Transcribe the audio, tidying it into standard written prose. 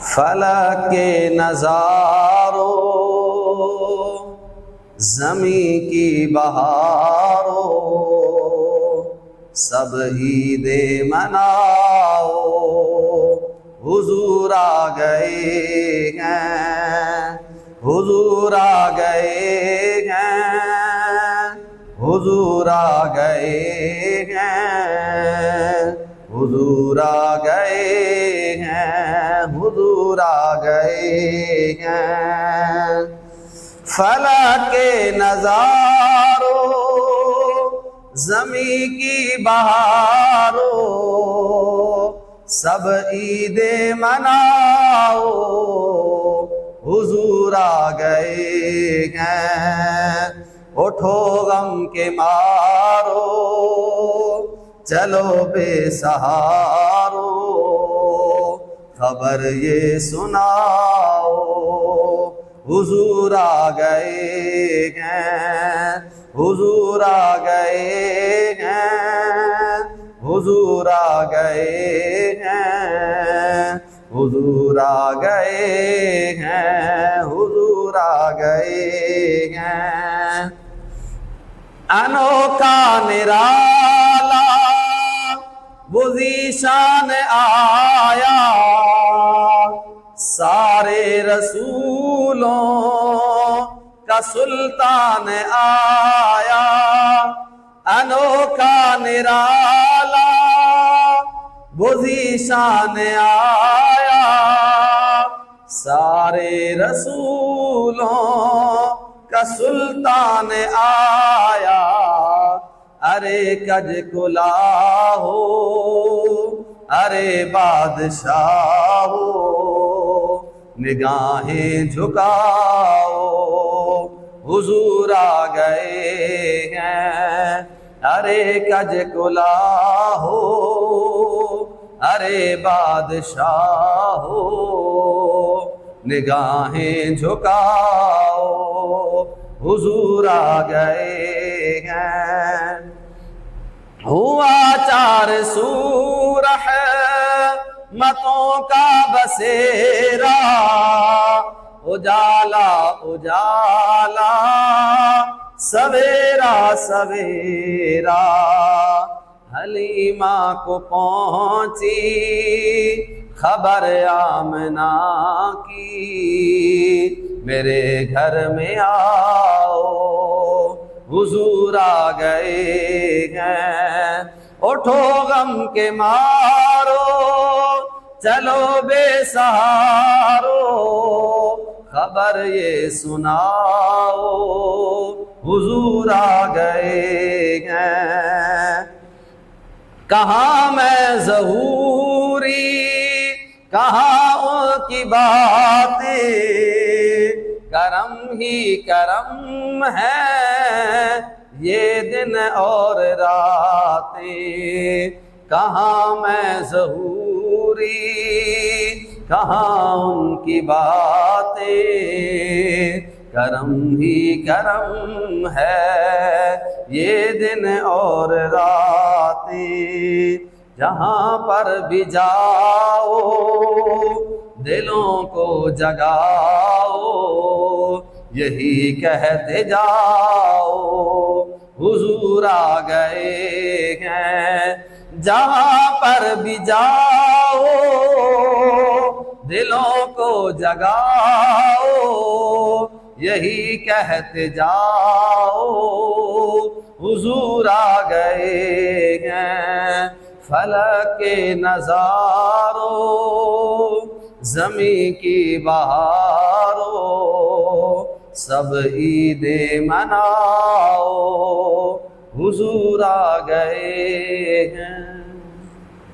فلک کے نظاروں زمین کی بہاروں سب عید مناؤ، حضور آ گئے ہیں، حضور آ گئے ہیں، حضور آ گئے ہیں، حضور آ گئے ہیں، حضور آ گئے ہیں۔ فلک کے نظاروں زمین کی بہاروں سب عید مناؤ، حضور آ گئے ہیں۔ اٹھو غم کے مارو، چلو بے سہارو، خبر یہ سناؤ، حضور آ گئے ہیں، حضور آ گئے ہیں، حضور آ گئے ہیں، حضور آ گئے ہیں، حضور آ گئے ہیں۔ انوکھا نرالا وہ ذیشان آیا، سارے رسولوں کا سلطان آیا۔ انوکھا نرالا وہ ذیشان آیا، سارے رسولوں کا سلطان آیا۔ ارے کج کلا ہو، ارے بادشاہ ہو، نگاہیں جھکاؤ، حضور آ گئے ہیں۔ ارے کج کلا ہو، ارے بادشاہ ہو، نگاہیں جھکاؤ، حضور آ گئے ہیں۔ ہوا چار سو رحمتوں کا بسیرا، اجالا اجالا سویرا سویرا، حلیمہ کو پہنچی خبر آمنہ کی، میرے گھر میں آؤ، حضور آ گئے ہیں۔ اٹھو غم کے مارو، چلو بے سہارو، خبر یہ سناؤ، حضور آ گئے ہیں۔ کہاں میں ظہوری، کہاں ان کی باتیں، کرم ہی کرم ہے یہ دن اور راتیں۔ کہاں میں ظہوری، کہاں ان کی باتیں، کرم ہی کرم ہے یہ دن اور راتیں۔ جہاں پر بھی جاؤ دلوں کو جگاؤ، یہی کہتے جاؤ، حضور آ گئے ہیں۔ جہاں پر بھی جاؤ دلوں کو جگاؤ، یہی کہتے جاؤ، حضور آ گئے ہیں۔ فلک کے نظاروں زمین کی بہاروں سب عید مناؤ، حضور آ گئے ہیں۔